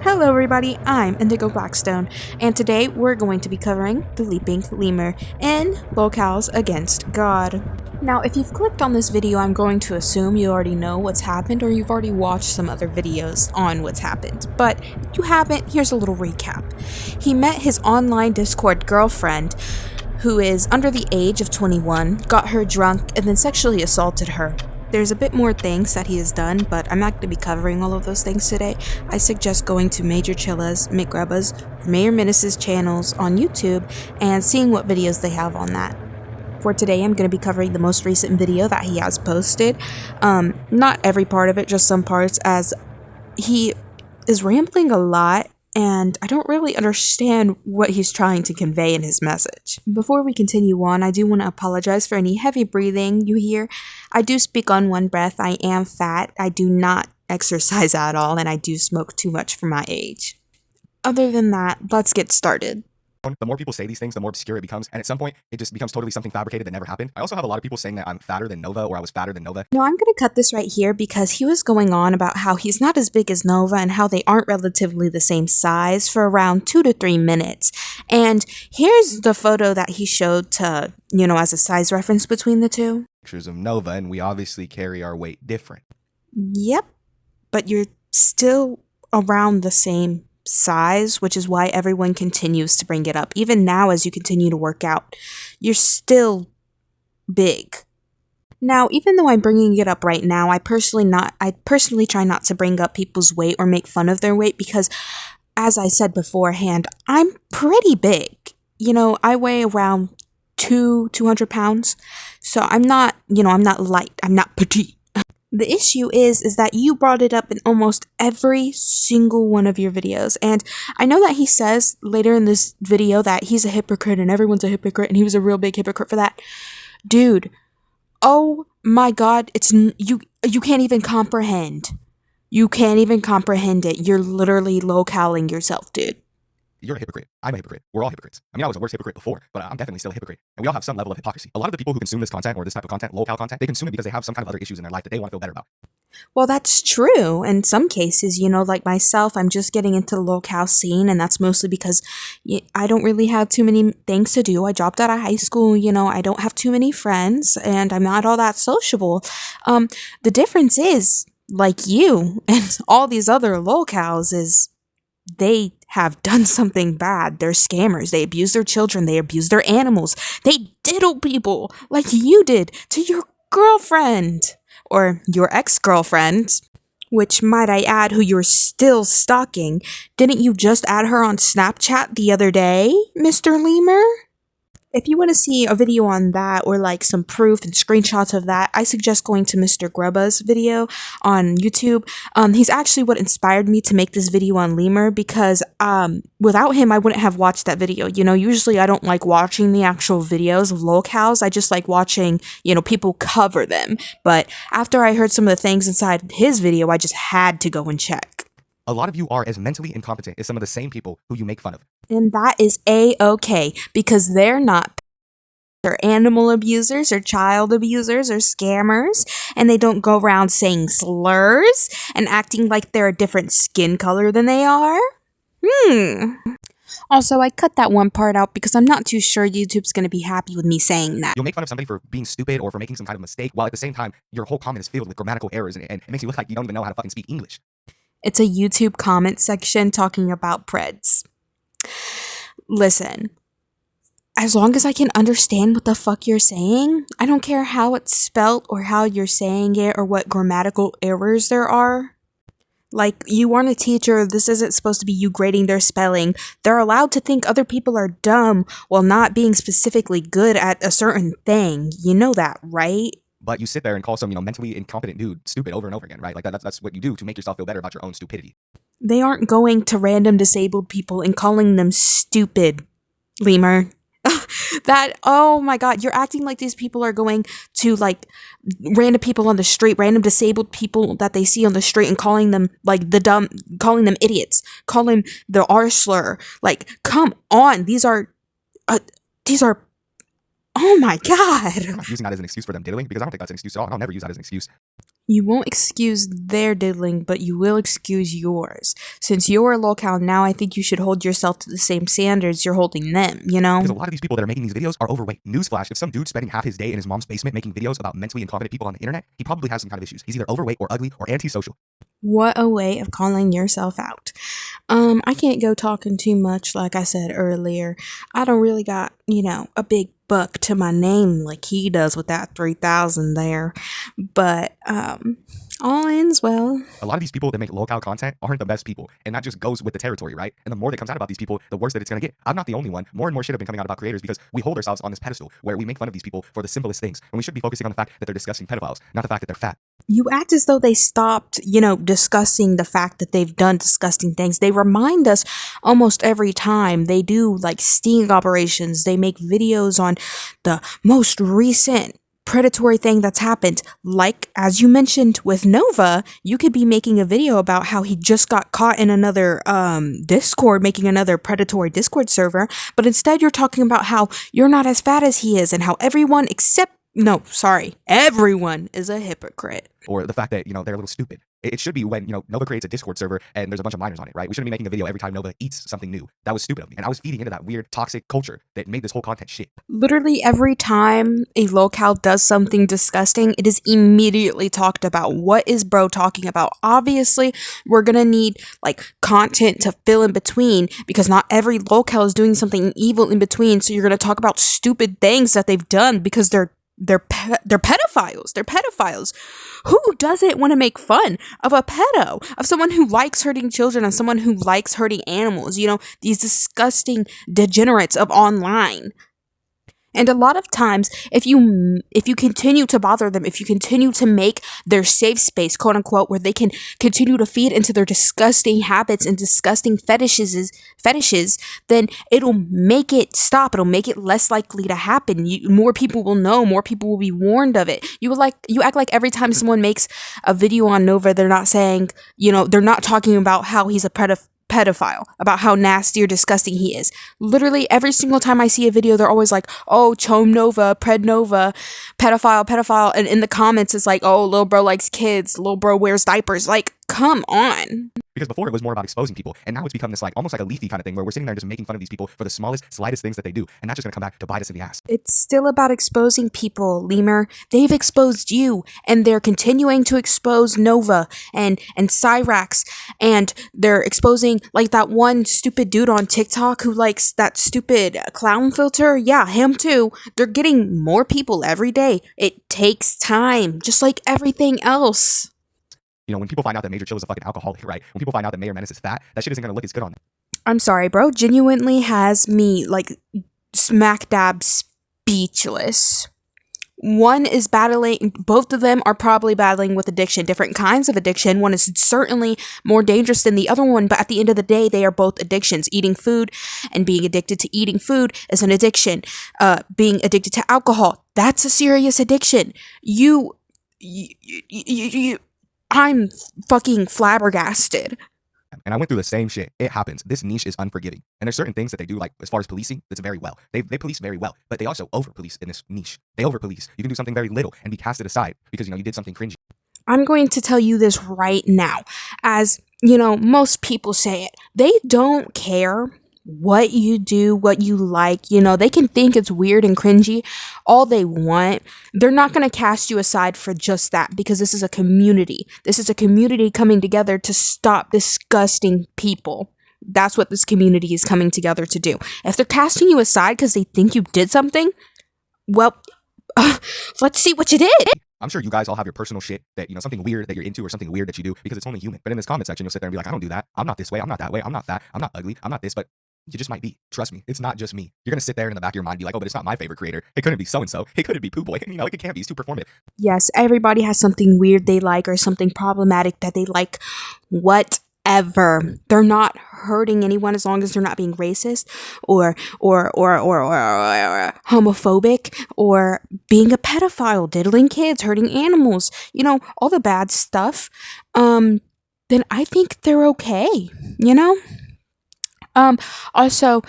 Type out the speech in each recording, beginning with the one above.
Hello everybody, I'm Indigo Blackstone, and today we're going to be covering the Leaping Lemur in Lolcows Against God. Now, if you've clicked on this video, I'm going to assume you already know what's happened or you've already watched some other videos on what's happened. But if you haven't, here's a little recap. He met his online Discord girlfriend, who is under the age of 21, got her drunk, and then sexually assaulted her. There's a bit more things that he has done, but I'm not going to be covering all of those things today. I suggest going to Major Chilla's, McGrubba's, or Mayor Menace's channels on YouTube and seeing what videos they have on that. For today, I'm going to be covering the most recent video that he has posted. Not every part of it, just some parts, as he is rambling a lot and I don't really understand what he's trying to convey in his message. Before we continue on, I do want to apologize for any heavy breathing you hear. I do speak on one breath. I am fat. I do not exercise at all, and I do smoke too much for my age. Other than that, let's get started. The more people say these things, the more obscure it becomes, and at some point, it just becomes totally something fabricated that never happened. I also have a lot of people saying that I'm fatter than Nova, or I was fatter than Nova. No, I'm going to cut this right here because he was going on about how he's not as big as Nova and how they aren't relatively the same size for around 2 to 3 minutes. And here's the photo that he showed to, as a size reference between the two. Pictures of Nova, and we obviously carry our weight different. Yep, but you're still around the same size, which is why everyone continues to bring it up. Even now, as you continue to work out, you're still big. Now, even though I'm bringing it up right now, I personally try not to bring up people's weight or make fun of their weight because, as I said beforehand, I'm pretty big. I weigh around 200 pounds, so I'm not light, I'm not petite. The issue is that you brought it up in almost every single one of your videos. And I know that he says later in this video that he's a hypocrite and everyone's a hypocrite and he was a real big hypocrite for that. Dude, oh my God, you can't even comprehend. You can't even comprehend it. You're literally low-calling yourself, dude. You're a hypocrite. I'm a hypocrite. We're all hypocrites. I mean, I was a worse hypocrite before, but I'm definitely still a hypocrite. And we all have some level of hypocrisy. A lot of the people who consume this content or this type of content, low-cal content, they consume it because they have some kind of other issues in their life that they want to feel better about. Well, that's true. In some cases, like myself, I'm just getting into the low-cal scene, and that's mostly because I don't really have too many things to do. I dropped out of high school, I don't have too many friends, and I'm not all that sociable. The difference is, like you and all these other low-cals, is they have done something bad. They're scammers. They abuse their children. They abuse their animals. They diddle people like you did to your girlfriend or your ex-girlfriend, which might I add, who you're still stalking. Didn't you just add her on Snapchat the other day, Mr. Lemur? If you want to see a video on that or like some proof and screenshots of that, I suggest going to Mr. Grubba's video on YouTube. He's actually what inspired me to make this video on Lemur because without him, I wouldn't have watched that video. Usually I don't like watching the actual videos of locals. I just like watching, people cover them. But after I heard some of the things inside his video, I just had to go and check. A lot of you are as mentally incompetent as some of the same people who you make fun of. And that is A-okay, because they're not or animal abusers or child abusers or scammers, and they don't go around saying slurs and acting like they're a different skin color than they are. Also, I cut that one part out because I'm not too sure YouTube's going to be happy with me saying that. You'll make fun of somebody for being stupid or for making some kind of mistake, while at the same time, your whole comment is filled with grammatical errors, and it makes you look like you don't even know how to fucking speak English. It's a YouTube comment section talking about Preds. Listen, as long as I can understand what the fuck you're saying, I don't care how it's spelt or how you're saying it or what grammatical errors there are. Like, you aren't a teacher, this isn't supposed to be you grading their spelling. They're allowed to think other people are dumb while not being specifically good at a certain thing. You know that, right? But you sit there and call some, mentally incompetent dude stupid over and over again, right? Like that's what you do to make yourself feel better about your own stupidity. They aren't going to random disabled people and calling them stupid, Lemur. Oh my God, you're acting like these people are going to like random people on the street, random disabled people that they see on the street and calling them like calling them idiots, calling the R slur. Like, come on, these are oh my God. I'm not using that as an excuse for them diddling because I don't think that's an excuse at all. I'll never use that as an excuse. You won't excuse their diddling, but you will excuse yours. Since you're a lolcow now, I think you should hold yourself to the same standards you're holding them, you know? Because a lot of these people that are making these videos are overweight. Newsflash, if some dude's spending half his day in his mom's basement making videos about mentally incompetent people on the internet, he probably has some kind of issues. He's either overweight or ugly or antisocial. What a way of calling yourself out. I can't go talking too much, like I said earlier. I don't really got, a big buck to my name like he does with that 3,000 there. But, all ends well. A lot of these people that make lolcow content aren't the best people, and that just goes with the territory, right? And the more that comes out about these people, the worse that it's gonna get. I'm not the only one. More and more shit have been coming out about creators because we hold ourselves on this pedestal where we make fun of these people for the simplest things, and we should be focusing on the fact that they're disgusting pedophiles, not the fact that they're fat. You act as though they stopped, discussing the fact that they've done disgusting things. They remind us almost every time. They do like sting operations. They make videos on the most recent predatory thing that's happened. Like, as you mentioned with Nova, you could be making a video about how he just got caught in another Discord, making another predatory Discord server, but instead you're talking about how you're not as fat as he is and how everyone everyone is a hypocrite. Or the fact that, they're a little stupid. It should be when, Nova creates a Discord server and there's a bunch of minors on it, right? We shouldn't be making a video every time Nova eats something new. That was stupid of me. And I was feeding into that weird toxic culture that made this whole content shit. Literally every time a lolcow does something disgusting, it is immediately talked about. What is bro talking about? Obviously, we're gonna need like content to fill in between because not every lolcow is doing something evil in between. So you're gonna talk about stupid things that they've done because they're pedophiles. They're pedophiles. Who doesn't want to make fun of a pedo, of someone who likes hurting children, of someone who likes hurting animals? These disgusting degenerates of online. And a lot of times, if you continue to bother them, if you continue to make their safe space, quote unquote, where they can continue to feed into their disgusting habits and disgusting fetishes, then it'll make it stop. It'll make it less likely to happen. More people will know. More people will be warned of it. You act like every time someone makes a video on Nova, they're not saying, they're not talking about how he's a pedophile, about how nasty or disgusting he is. Literally every single time I see a video, they're always like, oh, Chom Nova, Pred Nova, pedophile, and in the comments it's like, oh, lil bro likes kids, lil bro wears diapers. Like, come on. Because before it was more about exposing people, and now it's become this almost like a leafy kind of thing where we're sitting there just making fun of these people for the slightest things that they do, and that's just gonna come back to bite us in the ass. It's still about exposing people, lemur. They've exposed you, and they're continuing to expose Nova and cyrax, and they're exposing like that one stupid dude on TikTok who likes that stupid clown filter. Yeah, him too. They're getting more people every day. It takes time, just like everything else. When people find out that Major Chill is a fucking alcoholic, right? When people find out that Mayor Menace is fat, that shit isn't gonna look as good on them. I'm sorry, bro. Genuinely has me like smack dab speechless. One is both of them are probably battling with addiction, different kinds of addiction. One is certainly more dangerous than the other one, but at the end of the day, they are both addictions. Eating food and being addicted to eating food is an addiction. Being addicted to alcohol, that's a serious addiction. I'm fucking flabbergasted. And I went through the same shit. It happens. This niche is unforgiving. And there's certain things that they do, like as far as policing, that's very well. They police very well, but they also over-police in this niche. They over-police. You can do something very little and be casted aside because, you did something cringy. I'm going to tell you this right now. As, most people say it. They don't care what you do, what you like. They can think it's weird and cringy all they want. They're not going to cast you aside for just that because this is a community. This is a community coming together to stop disgusting people. That's what this community is coming together to do. If they're casting you aside because they think you did something, well, let's see what you did. I'm sure you guys all have your personal shit that, something weird that you're into or something weird that you do because it's only human. But in this comment section, you'll sit there and be like, I don't do that. I'm not this way. I'm not that way. I'm not fat. I'm not ugly. I'm not this, but you just might be. Trust me. It's not just me. You're going to sit there in the back of your mind and be like, oh, but it's not my favorite creator. It couldn't be so-and-so. It couldn't be Poo Boy. It can't be. He's too performative. Yes, everybody has something weird they like or something problematic that they like. Whatever. They're not hurting anyone as long as they're not being racist or homophobic or being a pedophile, diddling kids, hurting animals, all the bad stuff. Then I think they're okay, Also,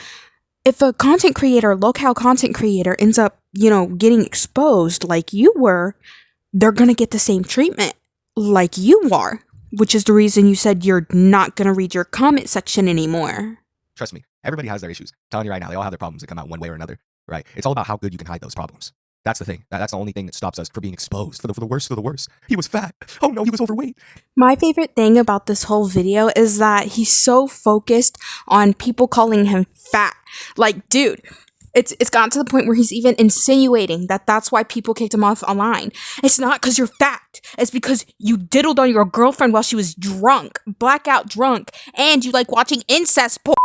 if a content creator, lolcow content creator ends up, getting exposed like you were, they're gonna get the same treatment. like you are, which is the reason you said you're not gonna read your comment section anymore. Trust me, everybody has their issues. I'm telling you right now, they all have their problems that come out one way or another, right? It's all about how good you can hide those problems. That's the thing. That's the only thing that stops us from being exposed for the worst of the worst. He was fat. Oh no, he was overweight. My favorite thing about this whole video is that he's so focused on people calling him fat. Like, dude, it's gotten to the point where he's even insinuating that that's why people kicked him off online. It's not because you're fat. It's because you diddled on your girlfriend while she was drunk, blackout drunk, and you like watching incest porn.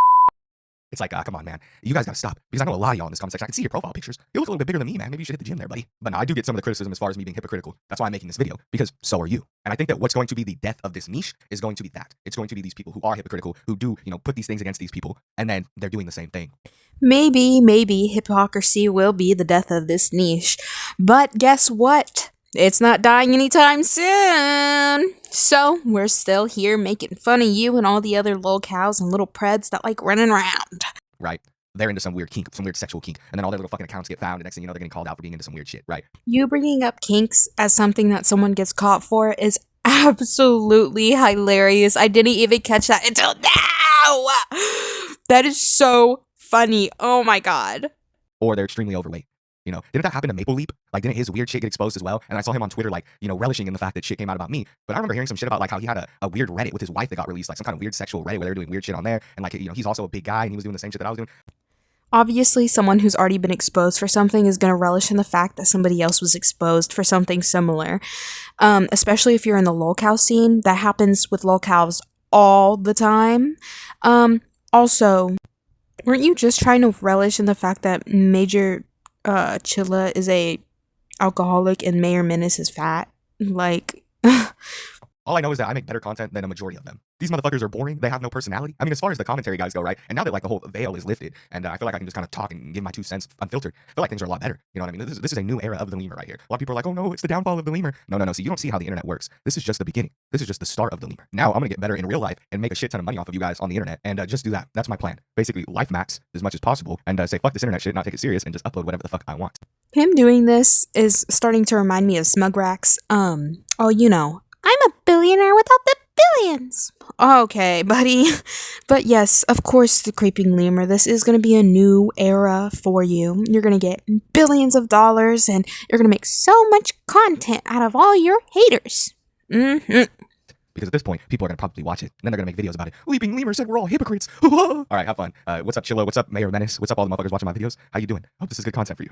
It's like, come on, man. You guys gotta stop. Because I know a lot of y'all in this comment section. I can see your profile pictures. You look a little bit bigger than me, man. Maybe you should hit the gym there, buddy. But no, I do get some of the criticism as far as me being hypocritical. That's why I'm making this video. Because so are you. And I think that what's going to be the death of this niche is going to be that. It's going to be these people who are hypocritical, who do, put these things against these people, and then they're doing the same thing. Maybe hypocrisy will be the death of this niche. But guess what? It's not dying anytime soon. So we're still here making fun of you and all the other lolcows and little preds that like running around. Right. They're into some weird kink, some weird sexual kink, and then all their little fucking accounts get found, and next thing you know, they're getting called out for being into some weird shit, right? You bringing up kinks as something that someone gets caught for is absolutely hilarious. I didn't even catch that until now. That is so funny. Oh my god. Or they're extremely overweight. Didn't that happen to Maple Leap? Like, didn't his weird shit get exposed as well? And I saw him on Twitter, like, relishing in the fact that shit came out about me. But I remember hearing some shit about, like, how he had a weird Reddit with his wife that got released, like some kind of weird sexual Reddit where they were doing weird shit on there. And, like, he's also a big guy, and he was doing the same shit that I was doing. Obviously, someone who's already been exposed for something is going to relish in the fact that somebody else was exposed for something similar. Especially if you're in the lolcow scene. That happens with lolcows all the time. Also, weren't you just trying to relish in the fact that Major Chilla is a alcoholic and Mayor Menace is fat? Like... All I know is that I make better content than a majority of them. These motherfuckers are boring. They have no personality. I mean, as far as the commentary guys go, right? And now that, like, the whole veil is lifted, and I feel like I can just kind of talk and give my 2 cents unfiltered, I feel like things are a lot better. You know what I mean? This is a new era of the lemur right here. A lot of people are like, oh no, it's the downfall of the lemur. No. See, you don't see how the internet works. This is just the beginning. This is just the start of the lemur. Now I'm gonna get better in real life and make a shit ton of money off of you guys on the internet, and just do that. That's my plan. Basically, life max as much as possible, and say fuck this internet shit, not take it serious, and just upload whatever the fuck I want. Him doing this is starting to remind me of Smugrax. I'm a billionaire without the billions. Okay, buddy. But yes, of course, the creeping lemur. This is going to be a new era for you. You're going to get billions of dollars, and you're going to make so much content out of all your haters. Because at this point, people are going to probably watch it, and then they're going to make videos about it. Leaping Lemur said we're all hypocrites. All right, have fun. What's up, Chillo? What's up, Mayor Menace? What's up, all the motherfuckers watching my videos? How you doing? I hope this is good content for you.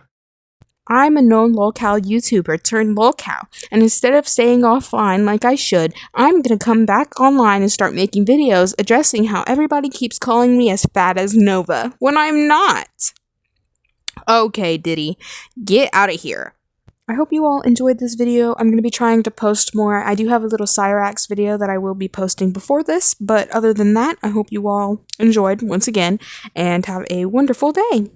I'm a known lolcow YouTuber turned lolcow, and instead of staying offline like I should, I'm gonna come back online and start making videos addressing how everybody keeps calling me as fat as Nova, when I'm not. Okay, Diddy, get out of here. I hope you all enjoyed this video. I'm going to be trying to post more. I do have a little cyrax video that I will be posting before this, but other than that, I hope you all enjoyed once again, and have a wonderful day.